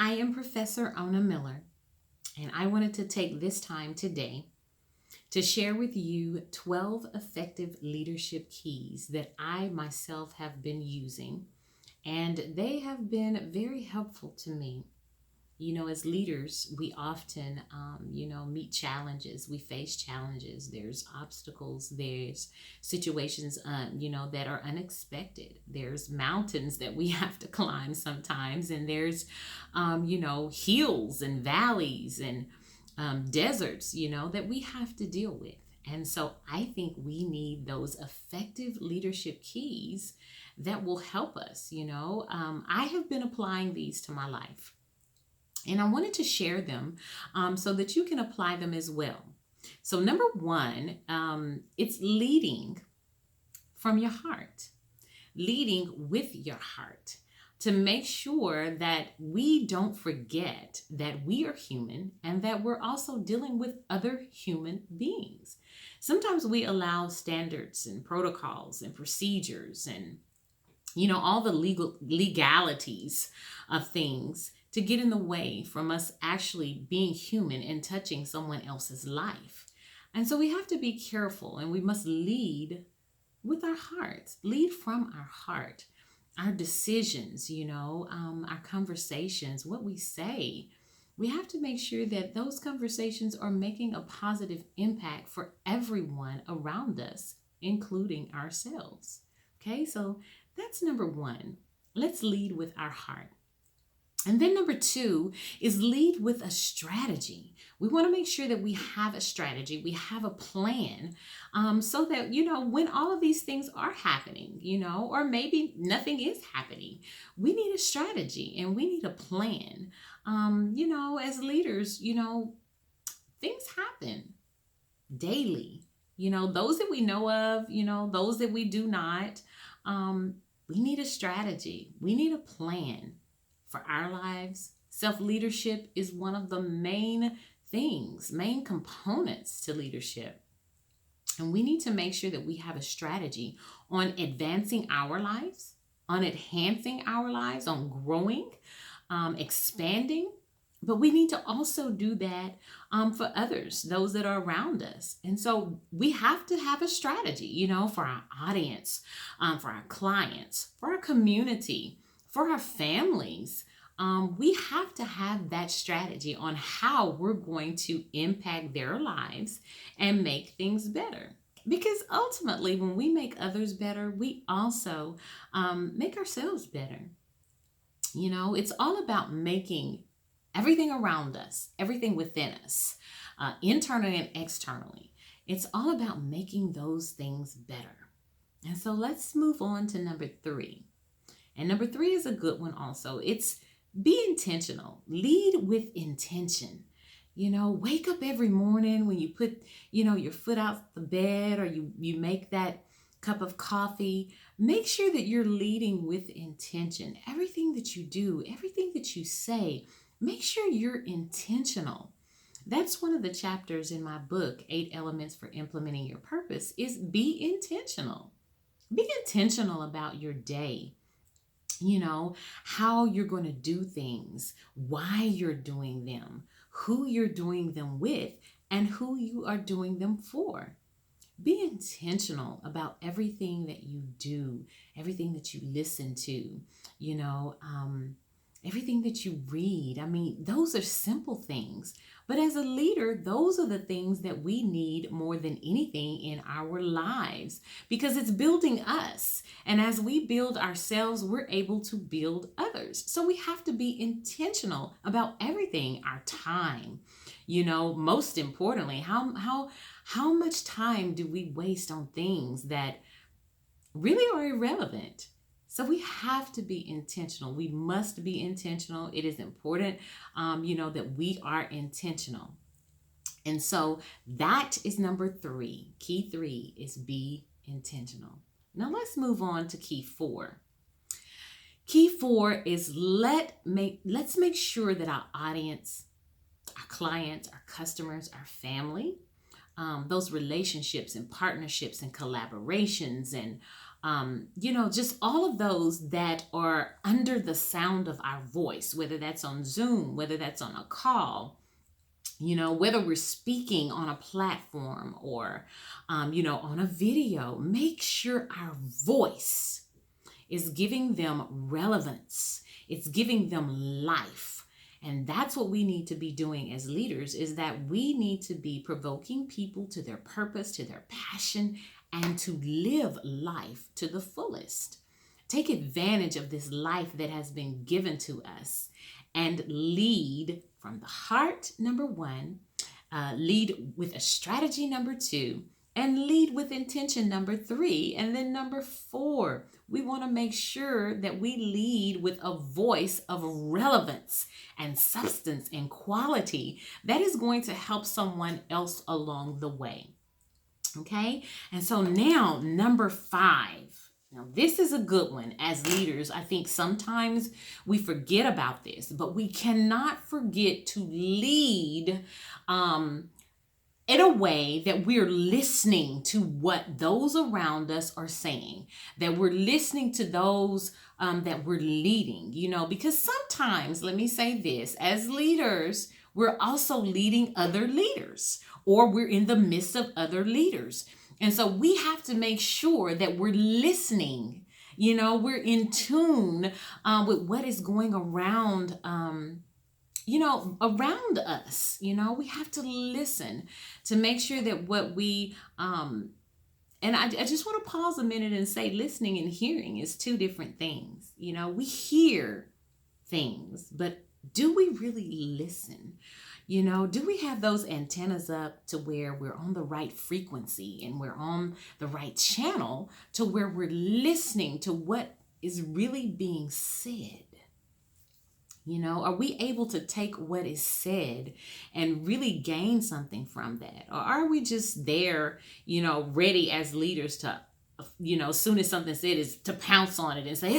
I am Professor Ona Miller, and I wanted to take this time today to share with you 12 effective leadership keys that I myself have been using, and they have been very helpful to me. As leaders, we often, meet challenges. We face challenges. There's obstacles. There's situations, that are unexpected. There's mountains that we have to climb sometimes. And there's, hills and valleys and deserts, that we have to deal with. And so I think we need those effective leadership keys that will help us. I have been applying these to my life. And I wanted to share them so that you can apply them as well. So number one, it's leading from your heart, leading with your heart to make sure that we don't forget that we are human and that we're also dealing with other human beings. Sometimes we allow standards and protocols and procedures and, all the legalities of things to get in the way from us actually being human and touching someone else's life. And so we have to be careful, and we must lead with our hearts, lead from our heart. Our decisions, our conversations, what we say, we have to make sure that those conversations are making a positive impact for everyone around us, including ourselves. Okay, so that's number one. Let's lead with our heart. And then number two is lead with a strategy. We want to make sure that we have a strategy, we have a plan, so that, when all of these things are happening, or maybe nothing is happening, we need a strategy and we need a plan. As leaders, things happen daily, those that we know of, those that we do not. We need a strategy. We need a plan for our lives. Self-leadership is one of the main components to leadership. And we need to make sure that we have a strategy on advancing our lives, on enhancing our lives, on growing, expanding. But we need to also do that for others, those that are around us. And so we have to have a strategy, for our audience, for our clients, for our community, for our families. We have to have that strategy on how we're going to impact their lives and make things better. Because ultimately, when we make others better, we also make ourselves better. It's all about making everything around us, everything within us, internally and externally. It's all about making those things better. And so let's move on to number three. And number three is a good one also. It's be intentional. Lead with intention. Wake up every morning when you put, your foot out the bed, or you make that cup of coffee. Make sure that you're leading with intention. Everything that you do, everything that you say, make sure you're intentional. That's one of the chapters in my book, 8 Elements for Implementing Your Purpose, is be intentional. Be intentional about your day. How you're going to do things, why you're doing them, who you're doing them with, and who you are doing them for. Be intentional about everything that you do, everything that you listen to, everything that you read. Those are simple things. But as a leader, those are the things that we need more than anything in our lives, because it's building us. And as we build ourselves, we're able to build others. So we have to be intentional about everything, our time. Most importantly, how much time do we waste on things that really are irrelevant? So we have to be intentional. We must be intentional. It is important, that we are intentional. And so that is number three. Key three is be intentional. Now let's move on to key four. Key four is let's make sure that our audience, our clients, our customers, our family, those relationships and partnerships and collaborations and just all of those that are under the sound of our voice, whether that's on Zoom, whether that's on a call, whether we're speaking on a platform or, on a video. Make sure our voice is giving them relevance. It's giving them life. And that's what we need to be doing as leaders, is that we need to be provoking people to their purpose, to their passion, and to live life to the fullest. Take advantage of this life that has been given to us and lead from the heart, number one, lead with a strategy, number two, and lead with intention, number three. And then number four, we want to make sure that we lead with a voice of relevance and substance and quality that is going to help someone else along the way. Okay? And so now, number five. Now, this is a good one. As leaders, I think sometimes we forget about this, but we cannot forget to lead in a way that we're listening to what those around us are saying, that we're listening to those that we're leading, because sometimes, let me say this, as leaders, we're also leading other leaders, or we're in the midst of other leaders. And so we have to make sure that we're listening, we're in tune with what is going around, around us. We have to listen to make sure that what we, and I just want to pause a minute and say listening and hearing is two different things. We hear things, but do we really listen? Do we have those antennas up to where we're on the right frequency and we're on the right channel to where we're listening to what is really being said? Are we able to take what is said and really gain something from that? Or are we just there, ready as leaders to, as soon as something said is to pounce on it and say,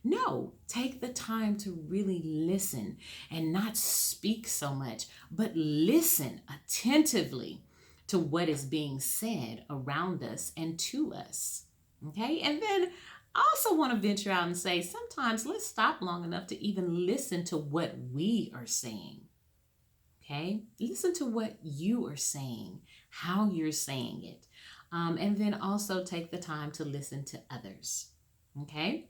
No, take the time to really listen and not speak so much, but listen attentively to what is being said around us and to us. Okay? And then I also want to venture out and say, sometimes let's stop long enough to even listen to what we are saying. Okay? Listen to what you are saying, how you're saying it. And then also take the time to listen to others. Okay?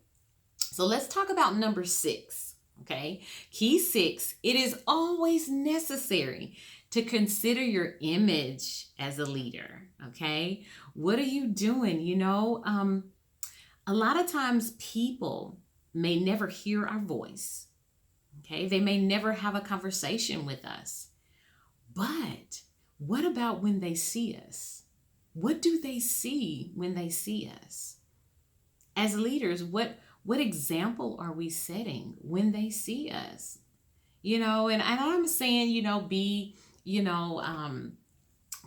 So let's talk about number 6, okay? Key 6, it is always necessary to consider your image as a leader, okay? What are you doing? A lot of times people may never hear our voice, okay? They may never have a conversation with us. But what about when they see us? What do they see when they see us? As leaders, what example are we setting when they see us? And I'm saying, be,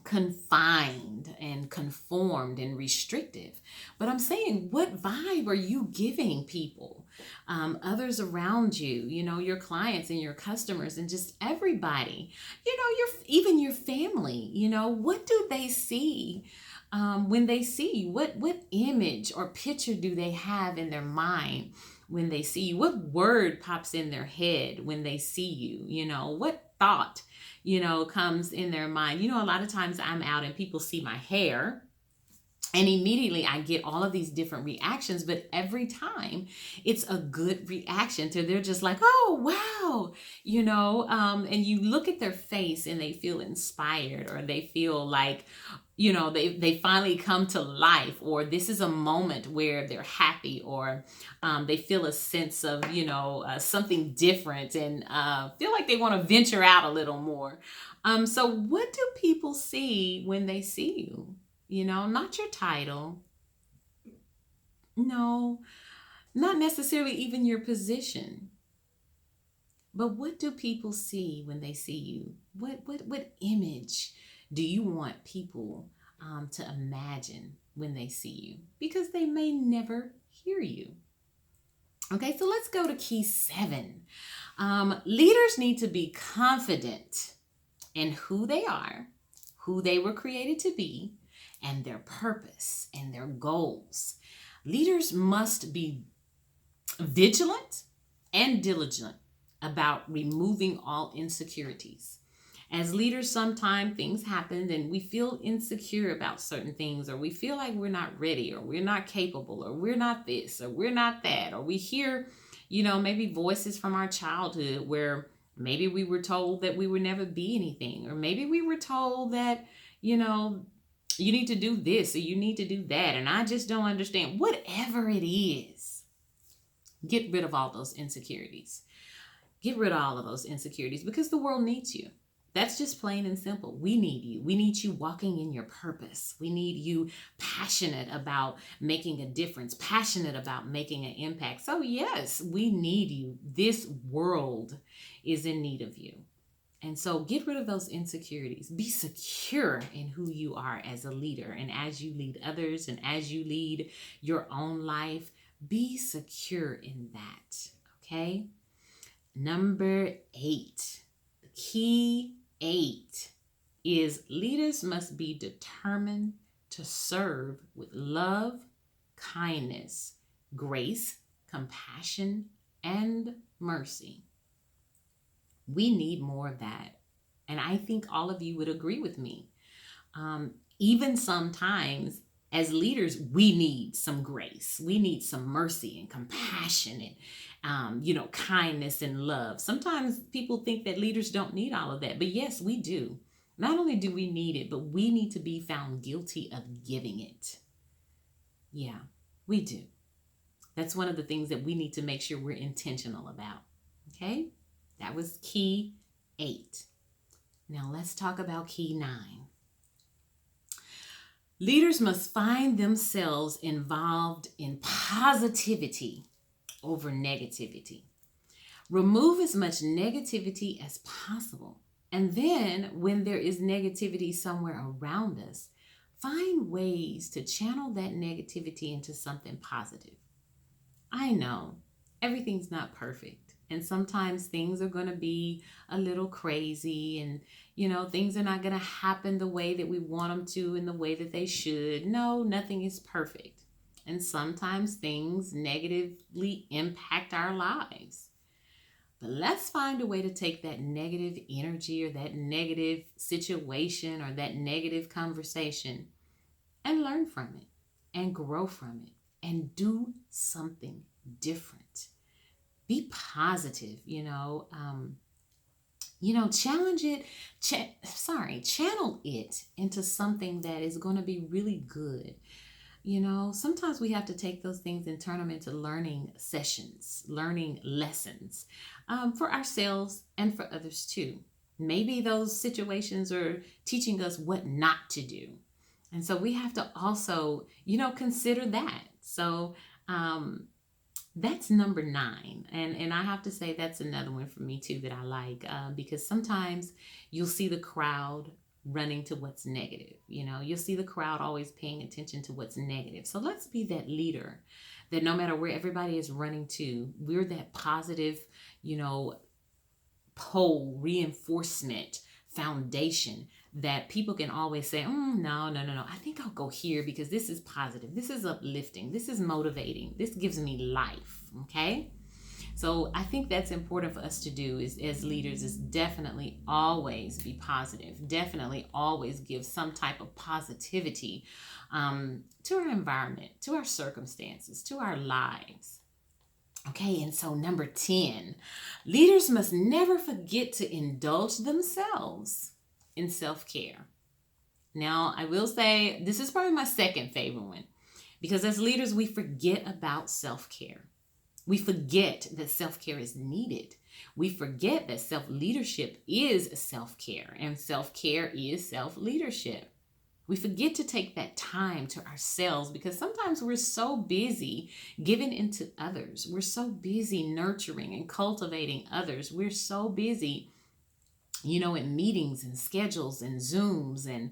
confined and conformed and restrictive. But I'm saying, what vibe are you giving people? Others around you, your clients and your customers and just everybody, even your family, what do they see? When they see you, what image or picture do they have in their mind when they see you? What word pops in their head when they see you? What thought, comes in their mind? A lot of times I'm out and people see my hair and immediately I get all of these different reactions, but every time it's a good reaction to, they're just like, oh, wow, and you look at their face and they feel inspired, or they feel like, they finally come to life, or this is a moment where they're happy, or they feel a sense of, something different, and feel like they want to venture out a little more. So what do people see when they see you? Not your title. No, not necessarily even your position. But what do people see when they see you? What image do you want people to imagine when they see you? Because they may never hear you. Okay, so let's go to key 7. Leaders need to be confident in who they are, who they were created to be, and their purpose and their goals. Leaders must be vigilant and diligent about removing all insecurities. As leaders, sometimes things happen and we feel insecure about certain things, or we feel like we're not ready, or we're not capable, or we're not this, or we're not that, or we hear, maybe voices from our childhood where maybe we were told that we would never be anything, or maybe we were told that, you need to do this or you need to do that, and I just don't understand. Whatever it is, get rid of all those insecurities. Get rid of all of those insecurities because the world needs you. That's just plain and simple. We need you. We need you walking in your purpose. We need you passionate about making a difference, passionate about making an impact. So yes, we need you. This world is in need of you. And so get rid of those insecurities. Be secure in who you are as a leader. And as you lead others and as you lead your own life, be secure in that. Okay? Number 8, the key 8 is leaders must be determined to serve with love, kindness, grace, compassion, and mercy. We need more of that. And I think all of you would agree with me. Even sometimes as leaders, we need some grace. We need some mercy and compassion and, kindness and love. Sometimes people think that leaders don't need all of that. But yes, we do. Not only do we need it, but we need to be found guilty of giving it. Yeah, we do. That's one of the things that we need to make sure we're intentional about. Okay? That was key 8. Now let's talk about key 9. Leaders must find themselves involved in positivity over negativity. Remove as much negativity as possible. And then when there is negativity somewhere around us, find ways to channel that negativity into something positive. I know everything's not perfect. And sometimes things are going to be a little crazy and, things are not going to happen the way that we want them to in the way that they should. No, nothing is perfect. And sometimes things negatively impact our lives. But let's find a way to take that negative energy or that negative situation or that negative conversation and learn from it and grow from it and do something different. Be positive, challenge it, channel it into something that is going to be really good. Sometimes we have to take those things and turn them into learning sessions, learning lessons for ourselves and for others too. Maybe those situations are teaching us what not to do. And so we have to also, consider that. So, that's number 9. And I have to say that's another one for me too that I like because sometimes you'll see the crowd running to what's negative. You'll see the crowd always paying attention to what's negative. So let's be that leader that no matter where everybody is running to, we're that positive, pole reinforcement foundation that people can always say, no. I think I'll go here because this is positive. This is uplifting. This is motivating. This gives me life. Okay. So I think that's important for us to do as leaders is definitely always be positive. Definitely always give some type of positivity to our environment, to our circumstances, to our lives. Okay, and so number 10, leaders must never forget to indulge themselves in self-care. Now, I will say this is probably my second favorite one because as leaders, we forget about self-care. We forget that self-care is needed. We forget that self-leadership is self-care and self-care is self-leadership. We forget to take that time to ourselves because sometimes we're so busy giving into others. We're so busy nurturing and cultivating others. We're so busy, in meetings and schedules and Zooms and,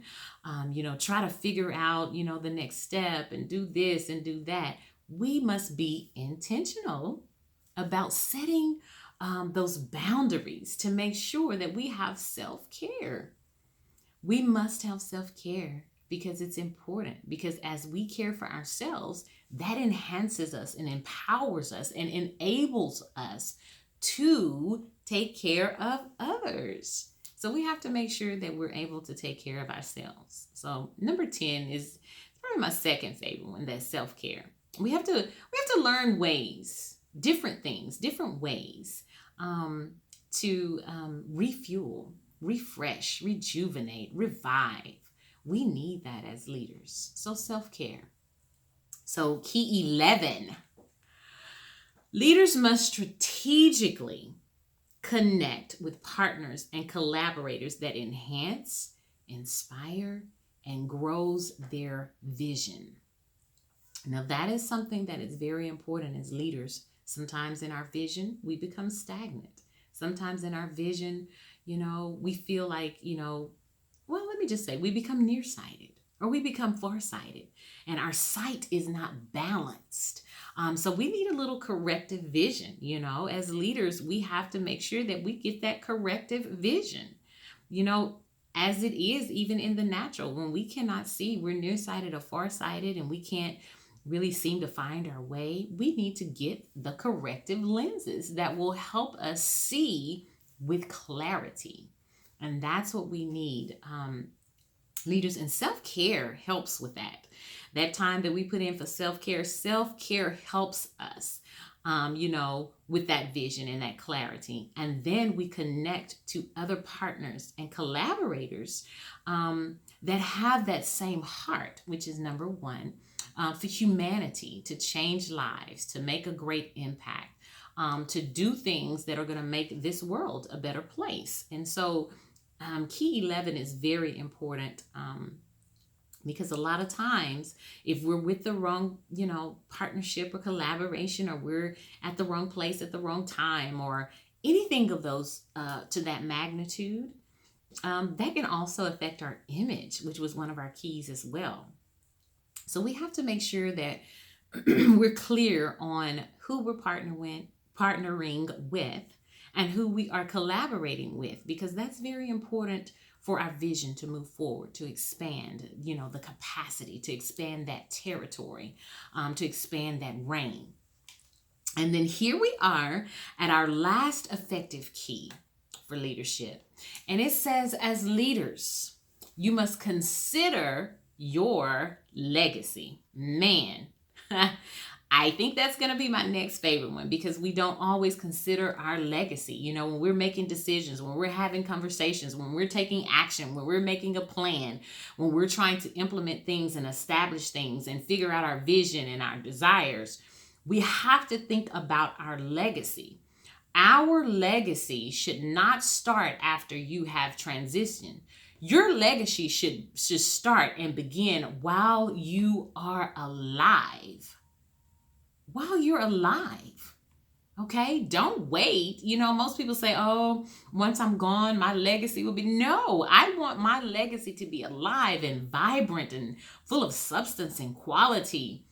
try to figure out, the next step and do this and do that. We must be intentional about setting those boundaries to make sure that we have self-care. We must have self-care because it's important. Because as we care for ourselves, that enhances us and empowers us and enables us to take care of others. So we have to make sure that we're able to take care of ourselves. So number 10 is probably my second favorite one, that's self-care. We have to learn ways, different things, different ways to refuel, refresh, rejuvenate, revive. We need that as leaders. So self-care. So key 11, leaders must strategically connect with partners and collaborators that enhance, inspire, and grows their vision. Now that is something that is very important as leaders. Sometimes in our vision, we become stagnant. Sometimes in our vision, we feel like, well, let me just say, we become nearsighted or we become farsighted and our sight is not balanced. So we need a little corrective vision. As leaders, we have to make sure that we get that corrective vision, as it is even in the natural. When we cannot see, we're nearsighted or farsighted and we can't really seem to find our way, we need to get the corrective lenses that will help us see with clarity. And that's what we need. Leaders, and self-care helps with that. That time that we put in for self-care helps us, with that vision and that clarity. And then we connect to other partners and collaborators that have that same heart, which is number one, for humanity, to change lives, to make a great impact, to do things that are going to make this world a better place. And so key 11 is very important because a lot of times if we're with the wrong, partnership or collaboration, or we're at the wrong place at the wrong time, or anything of those to that magnitude, that can also affect our image, which was one of our keys as well. So we have to make sure that we're clear on who we're partnering with and who we are collaborating with, because that's very important for our vision to move forward, to expand, the capacity, to expand that territory, to expand that reign. And then here we are at our last effective key for leadership. And it says, as leaders, you must consider your legacy. Man, I think that's going to be my next favorite one, because we don't always consider our legacy. When we're making decisions, when we're having conversations, when we're taking action, when we're making a plan, when we're trying to implement things and establish things and figure out our vision and our desires, we have to think about our legacy. Our legacy should not start after you have transitioned. Your legacy should start and begin while you are alive. While you're alive. Okay? Don't wait. Most people say, oh, once I'm gone, my legacy will be. No, I want my legacy to be alive and vibrant and full of substance and quality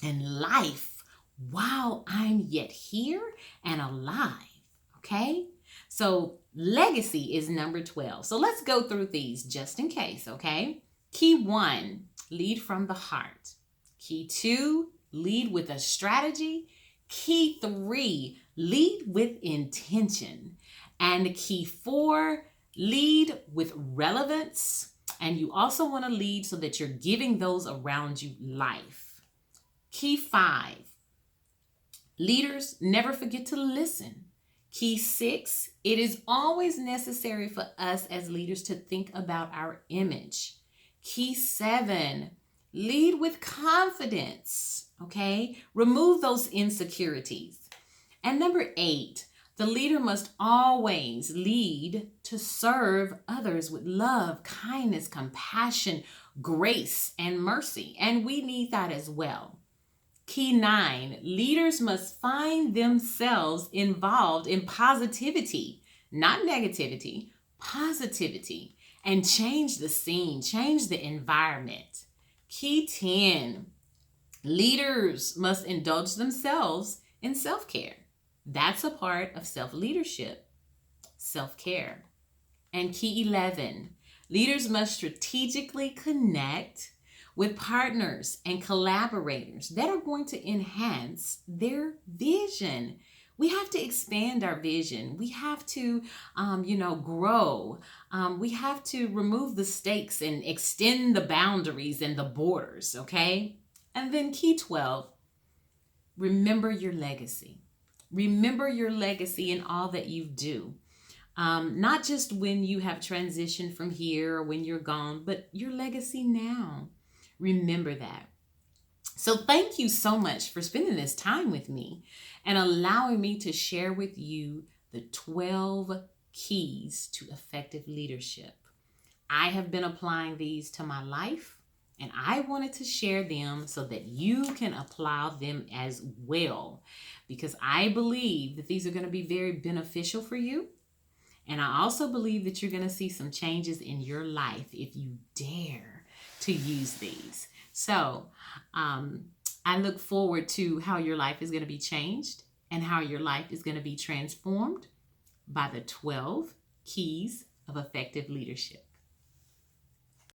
and life while I'm yet here and alive. Okay? So legacy is number 12. So let's go through these just in case, okay? Key 1, lead from the heart. Key 2, lead with a strategy. Key 3, lead with intention. And key 4, lead with relevance. And you also want to lead so that you're giving those around you life. Key 5, leaders never forget to listen. Key 6, it is always necessary for us as leaders to think about our image. Key 7, lead with confidence, okay? Remove those insecurities. And number 8, the leader must always lead to serve others with love, kindness, compassion, grace, and mercy. And we need that as well. Key 9, leaders must find themselves involved in positivity, not negativity, positivity, and change the scene, change the environment. Key 10, leaders must indulge themselves in self-care. That's a part of self-leadership, self-care. And key 11, Leaders must strategically connect with partners and collaborators that are going to enhance their vision. We have to expand our vision. We have to, grow. We have to remove the stakes and extend the boundaries and the borders, okay? And then key 12, remember your legacy. Remember your legacy in all that you do. Not just when you have transitioned from here or when you're gone, but your legacy now. Remember that. So thank you so much for spending this time with me and allowing me to share with you the 12 keys to effective leadership. I have been applying these to my life, and I wanted to share them so that you can apply them as well, because I believe that these are going to be very beneficial for you. And I also believe that you're going to see some changes in your life if you dare to use these. So I look forward to how your life is going to be changed and how your life is going to be transformed by the 12 keys of effective leadership.